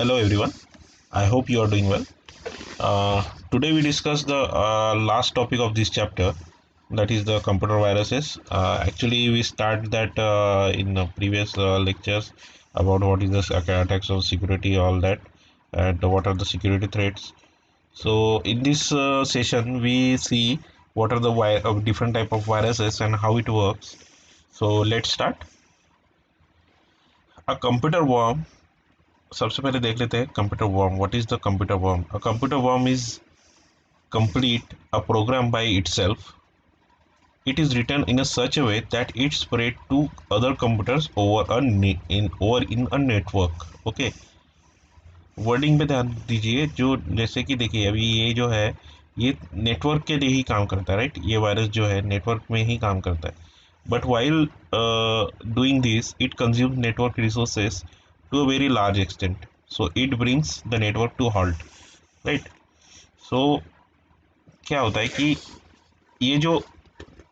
Hello everyone. I hope you are doing well. Today we discuss the last topic of this chapter, that is the computer viruses. Actually, we start that in the previous lectures about what is the attacks of security, all that, and what are the security threats. So in this session, we see what are the different type of viruses and how it works. So let's start. A computer worm. सबसे पहले देख लेते हैं computer worm. What is the computer worm? A computer worm is complete a program by itself. It is written in a such a way that it spread to other computers over in a network. Okay. Wording पे ध्यान दीजिए. जो जैसे कि देखिए अभी ये जो है ये नेटवर्क के लिए ही काम करता है, राइट? ये वायरस जो है नेटवर्क में ही काम करता है. But while doing this it consumes network resources to a very large extent. So it brings the network to halt, right? So क्या होता है कि ये जो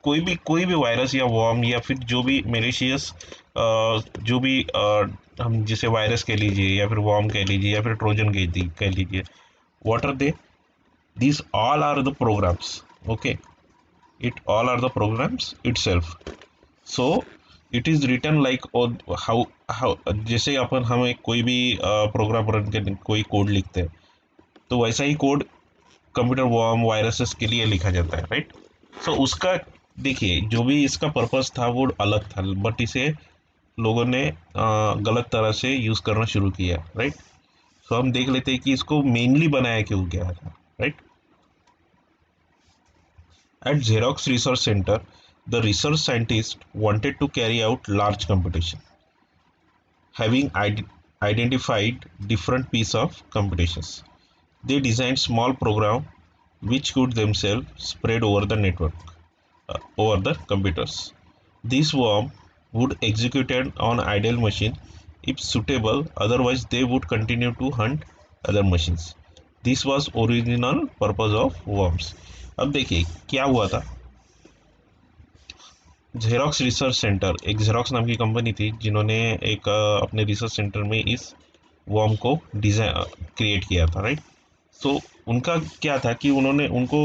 कोई भी वायरस या वॉर्म या फिर जो भी मेलिशियस जो भी हम जिसे वायरस कह लीजिए या फिर वॉर्म कह लीजिए या फिर ट्रोजन कह लीजिए, what are they? These all are the programs. Okay. It all are the programs itself. So it is written like how how जैसे अपन हम एक कोई भी प्रोग्राम रन करने कोई कोड लिखते हैं, तो वैसा ही कोड कंप्यूटर वॉर्म वायरसेस के लिए लिखा जाता है, राइट? सो उसका देखिए जो भी इसका पर्पस था वो अलग था, बट इसे लोगों ने गलत तरह से यूज़ करना शुरू किया, राइट? सो हम देख लेते हैं कि इसको मेनली बनाया क्यों गया था, right? At Xerox research centre the research scientist wanted to carry out large computation, having identified different piece of computations. They designed small program which could themselves spread over the network, over the computers. This worm would execute on idle machine if suitable, otherwise they would continue to hunt other machines. This was original purpose of worms. अब देखिए क्या हुआ था. Xerox research centre, एक xerox नाम की company थी जिन्होंने एक अपने रिसर्च सेंटर में इस वर्म को डिजाइन क्रिएट किया था, राइट? सो उनका क्या था कि उन्होंने उनको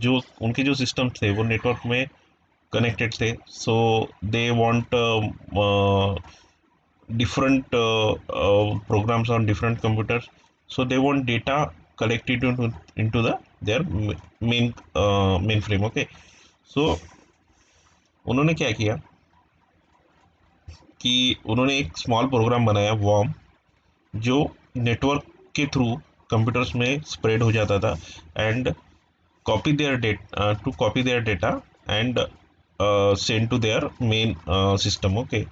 जो उनके जो सिस्टम थे वो नेटवर्क में connected थे. So they want different programs on different computers. So they want data collected into their mainframe. Okay. So उन्होंने क्या किया कि उन्होंने एक स्मॉल प्रोग्राम बनाया वॉर्म, जो नेटवर्क के थ्रू कंप्यूटर्स में स्प्रेड हो जाता था and copy their data and send to their main system. Okay.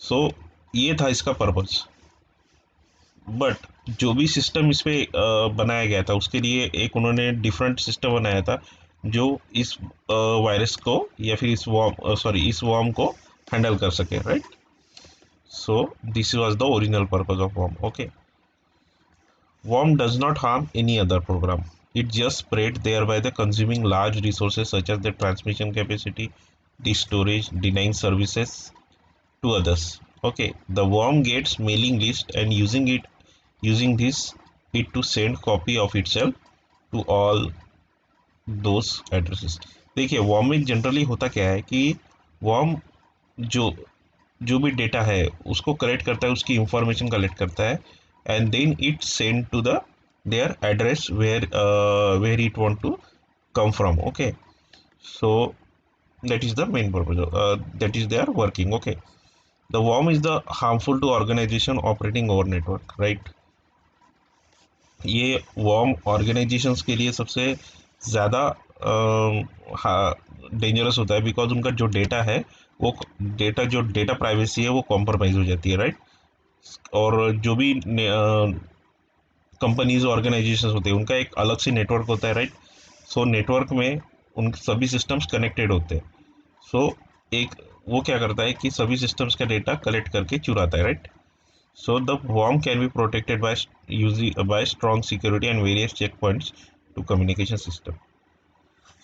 So ये था इसका पर्पस. बट जो भी सिस्टम इस पे बनाया गया था उसके लिए एक उन्होंने डिफरेंट सिस्टम बनाया था जो इस वायरस को या फिर इस वॉर्म को हैंडल कर सके, right? So this was the original purpose of worm. Okay. Worm does not harm any other program. It just spread thereby the consuming large resources such as the transmission capacity, the storage, denying services to others. Okay, the worm gets mailing list and using this it to send copy of itself to all those addresses. देखिए worm में generally होता क्या है कि worm जो जो भी data है उसको कलेक्ट करता है, उसकी इंफॉर्मेशन कलेक्ट करता है and then it send to the their address where it want to come from. Okay. So that is the main purpose, that is their working. Okay. The worm is the harmful to organization operating over network, right? ये worm organisations के लिए सबसे ज़्यादा dangerous होता है because उनका जो data है वो डेटा प्राइवेसी है वो कॉम्प्रोमाइज़ हो जाती है, राइट? और जो भी कंपनीज ऑर्गेनाइजेशन होते हैं उनका एक अलग से नेटवर्क होता है, राइट? सो नेटवर्क में उन सभी सिस्टम्स कनेक्टेड होते हैं. सो एक वो क्या करता है कि सभी सिस्टम्स का डेटा कलेक्ट करके चुराता है, right? So the worm can be protected by strong security and various checkpoints to communication system.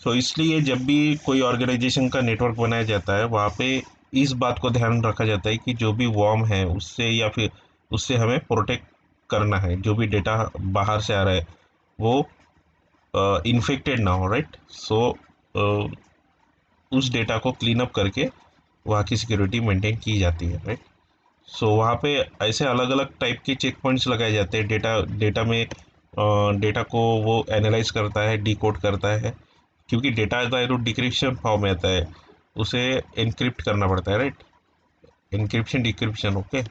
So इसलिए जब भी कोई ऑर्गेनाइजेशन का नेटवर्क बनाया जाता है वहाँ पे इस बात को ध्यान रखा जाता है कि जो भी वर्म है उससे या फिर उससे हमें प्रोटेक्ट करना है, जो भी डेटा बाहर से आ रहा है वो इन्फेक्टेड ना हो, राइट। सो उस डेटा को क्लीन अप करके वहाँ की सिक्योरिटी मेंटेन की जाती है, राइट। सो वहाँ पे ऐसे अलग अलग टाइप के चेक पॉइंट्स लगाए जाते हैं। डेटा डेटा में डेटा को वो एनालाइज करता है, डिकोड करता है, क्योंकि डेटा आता है तो डिक्रिप्शन फॉर्म में आता है, उसे एनक्रिप्ट करना पड़ता है, right. Encryption decryption, okay.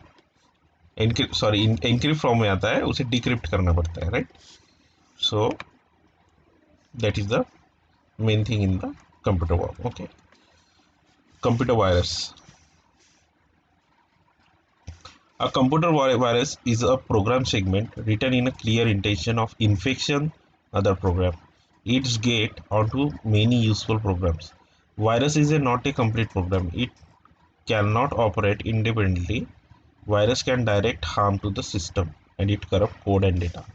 Encrypt, sorry, encrypt form में आता है, उसे डिक्रिप्ट करना पड़ता है, right. So that is the main thing in the computer work, okay. Computer virus. A computer virus is a program segment written in a clear intention of infection other program. It's get onto many useful programs. Virus is not a complete program. It cannot operate independently. Virus can direct harm to the system and it corrupt code and data.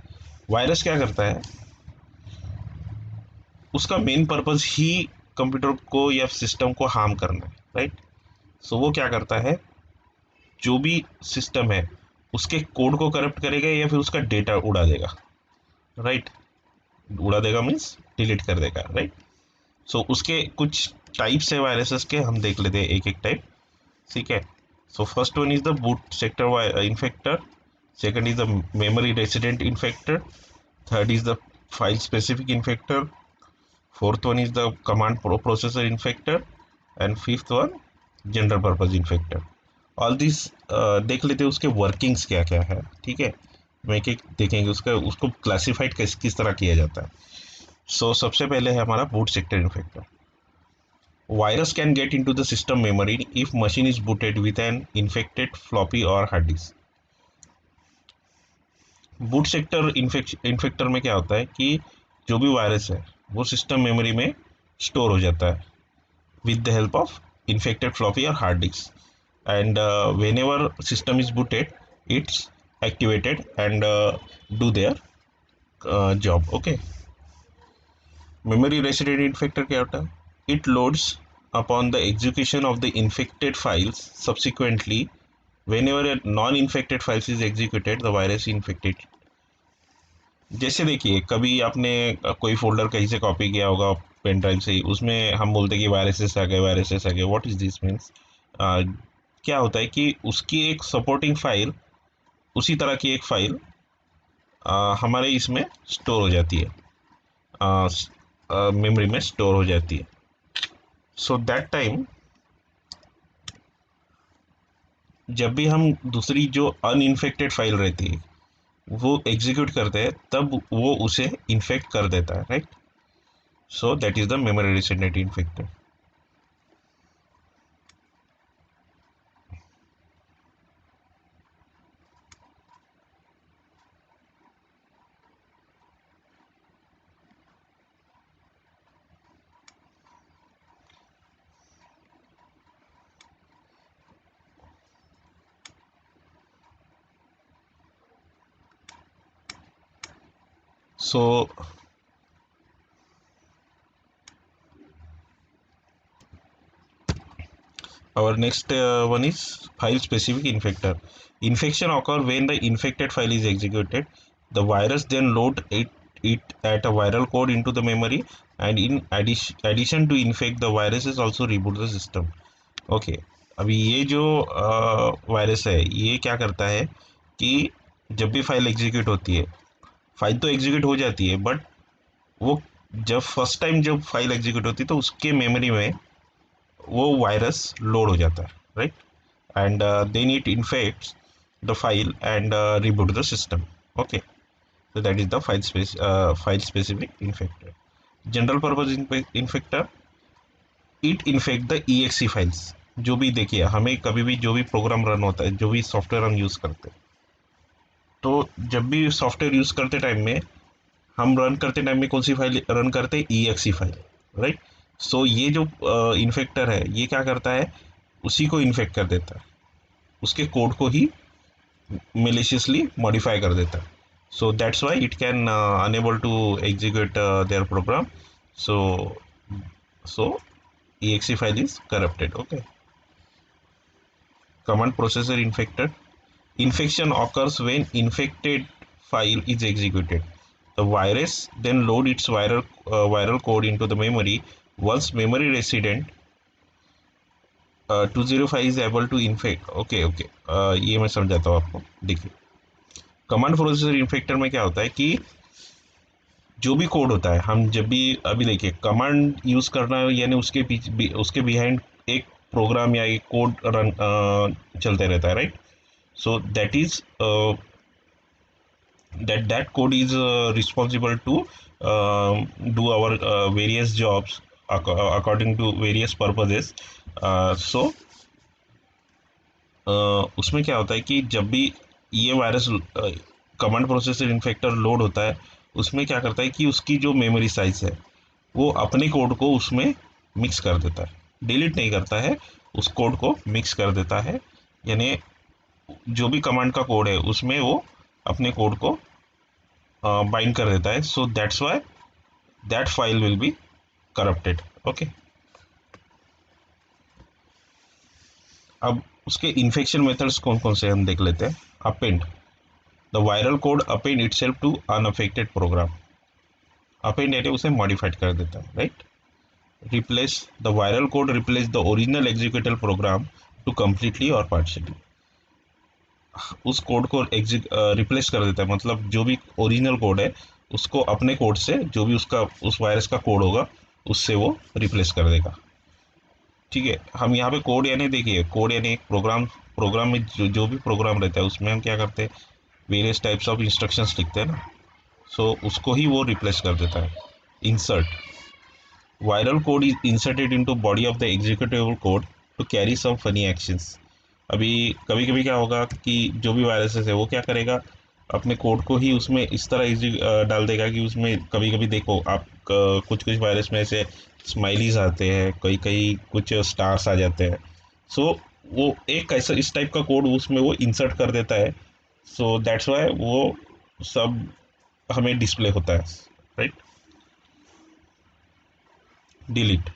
Virus क्या करता है, उसका main purpose ही computer को या system को harm करना है, right. सो वो क्या करता है, जो भी सिस्टम है उसके कोड को करप्ट करेगा या फिर उसका डेटा उड़ा देगा, राइट। उड़ा देगा मीन्स डिलीट कर देगा, राइट। सो उसके कुछ टाइप्स है वायरसेस के, हम देख लेते हैं एक एक टाइप, ठीक है। So first one is the boot sector इन्फेक्टर, second is the memory resident इन्फेक्टर, third is the file specific इन्फेक्टर, fourth one is the command processor इन्फेक्टर, and fifth one general purpose इन्फेक्टर। All this देख लेते हैं उसके workings क्या क्या है, ठीक है। मैं एक एक देखेंगे उसका, उसको क्लासिफाइड किस तरह किया जाता है। सो सबसे पहले है हमारा boot sector इन्फेक्टर. Virus can get into the system memory if machine is booted with an infected floppy or hard disk. Boot sector इन्फेक्टर में क्या होता है कि जो भी वायरस है वो सिस्टम मेमोरी में स्टोर हो जाता है with the help of infected floppy or hard disk, and whenever system is booted it's activated and do their job, okay. Memory resident infector क्या होता है, it loads upon the execution of the infected files subsequently. Whenever a non-infected files is executed the virus infected. जैसे देखिए कभी आपने कोई folder कहीं से कॉपी किया होगा पेन ड्राइव से ही, उसमें हम बोलते हैं कि वायरसेस आ गए, वायरसेस आ गए। व्हाट इज दिस मीन्स, क्या होता है कि उसकी एक सपोर्टिंग फाइल, उसी तरह की एक फाइल हमारे इसमें स्टोर हो जाती है, मेमोरी में स्टोर हो जाती है। सो दैट टाइम जब भी हम दूसरी जो अनइन्फेक्टेड फाइल रहती है वो एग्जीक्यूट करते हैं तब वो उसे इन्फेक्ट कर देता है, right. So that is the memory resident इन्फेक्टर. So our next one is file specific infector. Infection occur when the infected file is executed. The virus then load it at a viral code into the memory, and in addition to infect the viruses also reboot the system. Okay. अभी ये जो virus है ये क्या करता है कि जब भी फाइल एग्जीक्यूट होती है, फाइल तो एग्जीक्यूट हो जाती है बट वो जब फर्स्ट टाइम जब फाइल एग्जीक्यूट होती है तो उसके मेमोरी में वो वायरस लोड हो जाता है, right. And then it infects the file and reboot the system, okay. so that is the file specific infector. General purpose infector, it infect the exe files. जो भी देखिए हमें कभी भी जो भी प्रोग्राम रन होता है, जो भी सॉफ्टवेयर हम यूज़ करते हैं, तो जब भी सॉफ्टवेयर यूज़ करते टाइम में हम रन करते टाइम में कौन सी फाइल रन करते हैं, ई फाइल, राइट। सो ये जो इन्फेक्टर है ये क्या करता है, उसी को इन्फेक्ट कर देता है, उसके कोड को ही मेलिशियसली मॉडिफाई कर देता है। So that's why it can enable to execute their program. So exe file is corrupted, okay. Command processor infected, Infection occurs when infected file is executed. The virus then load its viral code into the memory. Once memory resident 205 is able to infect, okay okay, ये मैं समझाता हूँ आपको। देखिए, command processor इन्फेक्टर में क्या होता है कि जो भी कोड होता है, हम जब भी अभी देखिए कमांड यूज करना यानी उसके पीछे उसके बिहाइंड एक प्रोग्राम या एक कोड रन चलते रहता है, right? So that code is responsible to do our various jobs according to various purposes. So उसमें क्या होता है कि जब भी ये वायरस कमांड प्रोसेसर इन्फेक्टर लोड होता है, उसमें क्या करता है कि उसकी जो मेमोरी साइज है वो अपने कोड को उसमें मिक्स कर देता है, डिलीट नहीं करता है, उस कोड को मिक्स कर देता है। यानी जो भी कमांड का कोड है उसमें वो अपने कोड को बाइंड कर देता है। So that's Y that file will be corrupted. Okay, अब उसके इन्फेक्शन मेथड्स कौन कौन से हम देख लेते हैं। Append the viral code, append itself to unaffected program. Append यानी उसे मॉडिफाइड कर देता है, right? Replace the viral code, replace the original executable program to completely और पार्शियली। उस कोड को रिप्लेस कर देता है, मतलब जो भी ओरिजिनल कोड है उसको अपने कोड से, जो भी उसका उस वायरस का कोड होगा उससे वो रिप्लेस कर देगा। ठीक है, हम यहाँ पे कोड यानी देखिए, कोड यानी एक प्रोग्राम, प्रोग्राम में जो भी प्रोग्राम रहता है उसमें हम क्या करते हैं, वेरियस टाइप्स ऑफ इंस्ट्रक्शंस लिखते हैं ना। सो उसको ही वो रिप्लेस कर देता है। Insert viral code is inserted into body of the executable code to carry some funny actions. अभी कभी कभी क्या होगा कि जो भी वायरसेस है वो क्या करेगा, अपने कोड को ही उसमें इस तरह डाल देगा कि उसमें कभी कभी देखो आप कुछ कुछ वायरस में ऐसे स्माइलीज आते हैं, कई कई कुछ स्टार्स आ जाते हैं। सो वो एक ऐसा इस टाइप का कोड उसमें वो इंसर्ट कर देता है। सो दैट्स वाई वो सब हमें डिस्प्ले होता है, right? Delete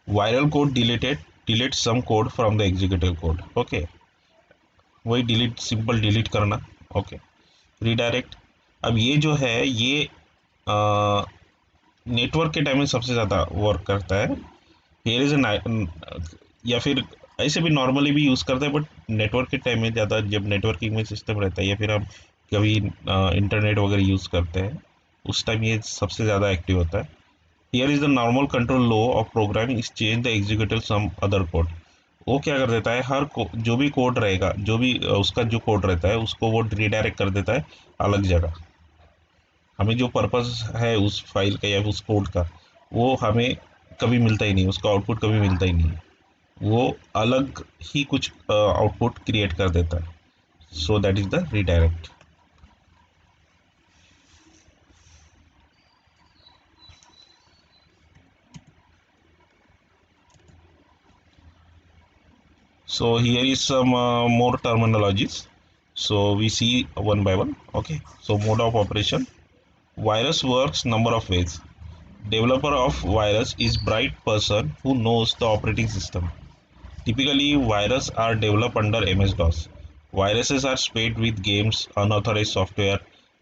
viral code deleted, delete some code from the executive code. Okay, वही डिलीट, सिंपल डिलीट करना। ओके, रिडायरेक्ट, अब ये जो है ये नेटवर्क के टाइम में सबसे ज़्यादा वर्क करता है। हियर इज या फिर ऐसे भी नॉर्मली भी यूज़ करते हैं, बट नेटवर्क के टाइम में ज़्यादा, जब नेटवर्किंग में सिस्टम रहता है या फिर हम कभी इंटरनेट वगैरह यूज़ करते हैं उस टाइम ये सबसे ज़्यादा एक्टिव होता है। Here is the normal control flow of programming is change the executive some other code. वो क्या कर देता है, जो भी कोड रहेगा, जो भी उसका जो कोड रहता है उसको वो रिडायरेक्ट कर देता है अलग जगह। हमें जो पर्पस है उस फाइल का या उस कोड का वो हमें कभी मिलता ही नहीं, उसका आउटपुट कभी मिलता ही नहीं, वो अलग ही कुछ आउटपुट क्रिएट कर देता है। So that is the redirect. So here is some more terminologies. So we see one by one. Okay. So mode of operation. Virus works number of ways. Developer of virus is bright person who knows the operating system. Typically, viruses are developed under MS-DOS. Viruses are spread with games, unauthorized software.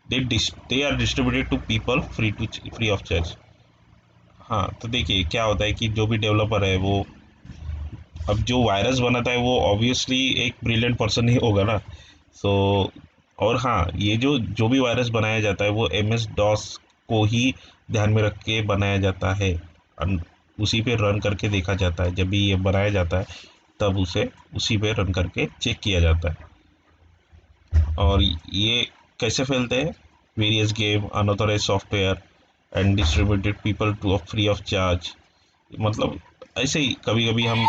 They are distributed to people free of charge. हाँ, तो देखिए क्या होता है कि जो भी developer है वो, अब जो वायरस बनाता है वो ऑब्वियसली एक ब्रिलियंट पर्सन ही होगा ना। सो और हाँ, ये जो जो भी वायरस बनाया जाता है वो MS डॉस को ही ध्यान में रख के बनाया जाता है। उसी पे रन करके देखा जाता है, जब भी ये बनाया जाता है तब उसे उसी पे रन करके चेक किया जाता है। और ये कैसे फैलते हैं, various game, unauthorize software and distributed people to free of charge. मतलब ऐसे ही कभी कभी हम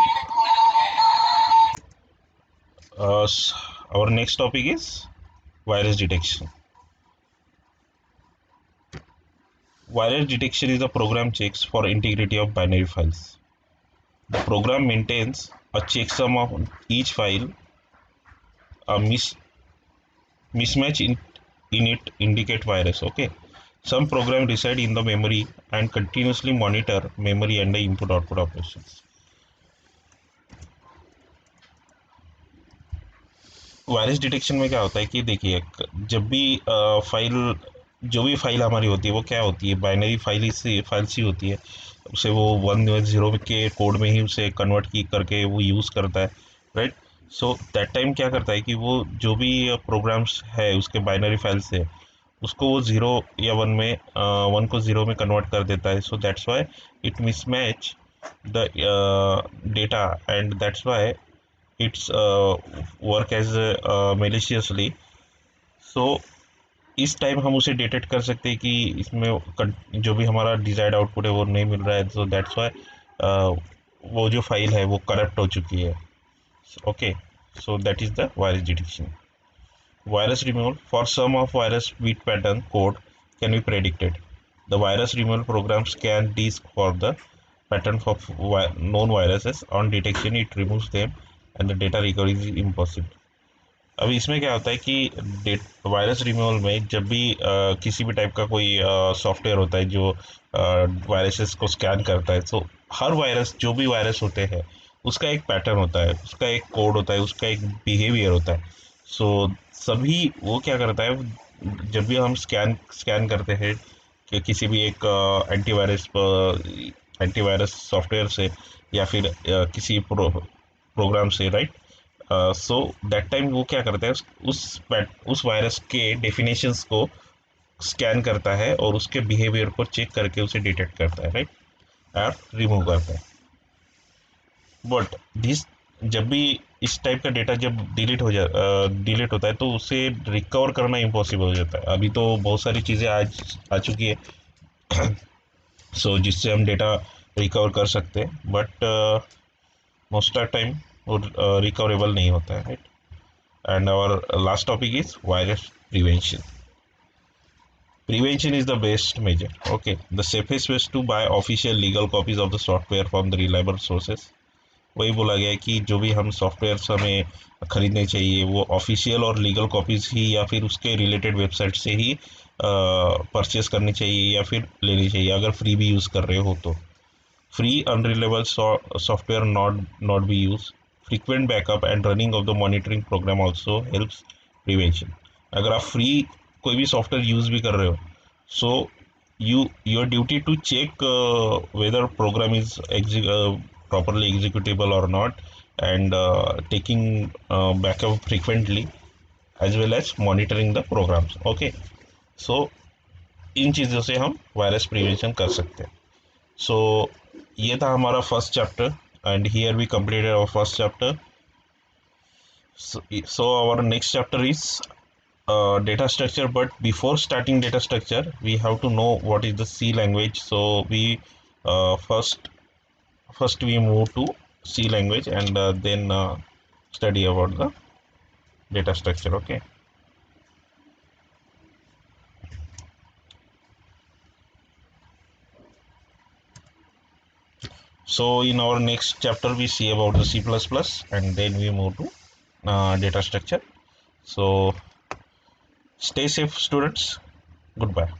our next topic is virus detection. Virus detection is a program checks for integrity of binary files. The program maintains a checksum of each file. A mismatch in it indicate virus. Okay. Some program reside in the memory and continuously monitor memory and the input output operations. Virus detection में क्या होता है कि देखिए, जब भी file, जो भी फाइल हमारी होती है वो क्या होती है, बाइनरी फाइल्स ही होती है। उसे वो 1 0 के कोड में ही उसे कन्वर्ट की करके वो यूज़ करता है, राइट। सो दैट टाइम क्या करता है कि वो जो भी प्रोग्राम्स है उसके बाइनरी फाइल से, उसको वो ज़ीरो या वन में, वन को ज़ीरो में कन्वर्ट कर देता है। So that's why it mismatch the data, and that's why it's work as maliciously. So इस टाइम हम उसे डिटेक्ट कर सकते हैं कि इसमें जो भी हमारा डिजायर्ड आउटपुट है वो नहीं मिल रहा है। सो दैट्स वाई वो जो फाइल है वो करप्ट हो चुकी है। Okay, so that is the virus detection. Virus removal. For some of virus bit pattern code can be predicted. The virus removal program scan disk for the pattern of known viruses. On detection, it removes them, and the data recovery is impossible. अब इसमें क्या होता है कि virus removal में जब भी किसी भी टाइप का कोई सॉफ्टवेयर होता है जो वायरसेस को स्कैन करता है, तो हर वायरस, जो भी वायरस होते हैं, उसका एक पैटर्न होता है, उसका एक कोड होता है, उसका एक बिहेवियर होता है। सो सभी वो क्या करता है, जब भी हम स्कैन करते हैं कि किसी भी एक एंटीवायरस सॉफ्टवेयर से या फिर किसी प्रोग्राम से, राइट। सो दैट टाइम वो क्या करता है, उस वायरस के डेफिनेशंस को स्कैन करता है और उसके बिहेवियर को चेक करके उसे डिटेक्ट करता है, राइट, और रिमूव करता है। बट दिस, जब भी इस टाइप का डेटा जब डिलीट होता है तो उसे रिकवर करना इम्पॉसिबल हो जाता है। अभी तो बहुत सारी चीज़ें आज आ चुकी है सो जिससे हम डेटा रिकवर कर सकते हैं, बट मोस्ट ऑफ टाइम वो रिकवरेबल नहीं होता है, right. And our last topic is virus prevention. Prevention is the best measure. Okay, the safest way to buy official legal copies of the software from the reliable sources. वही बोला गया है कि जो भी हम सॉफ्टवेयर हमें खरीदने चाहिए वो ऑफिशियल और लीगल कॉपीज ही या फिर उसके रिलेटेड वेबसाइट से ही परचेज करनी चाहिए या फिर लेनी चाहिए, अगर फ्री भी यूज़ कर रहे हो तो। Free unreliable software not be used. Frequent backup and running of the monitoring program also helps prevention. अगर आप फ्री कोई भी सॉफ्टवेयर यूज भी कर रहे हो, so your duty to check whether program is properly executable or not, and taking backup frequently as well as monitoring the programs. Okay, so इन चीज़ों से हम वायरस प्रिवेंशन कर सकते हैं। सो ये था हमारा first chapter, and here we completed our first chapter. So our next chapter is data structure, but before starting data structure we have to know what is the C language. So we first we move to C language, and then study about the data structure. Okay, so in our next chapter we see about the C++, and then we move to data structure. So stay safe, students. Goodbye.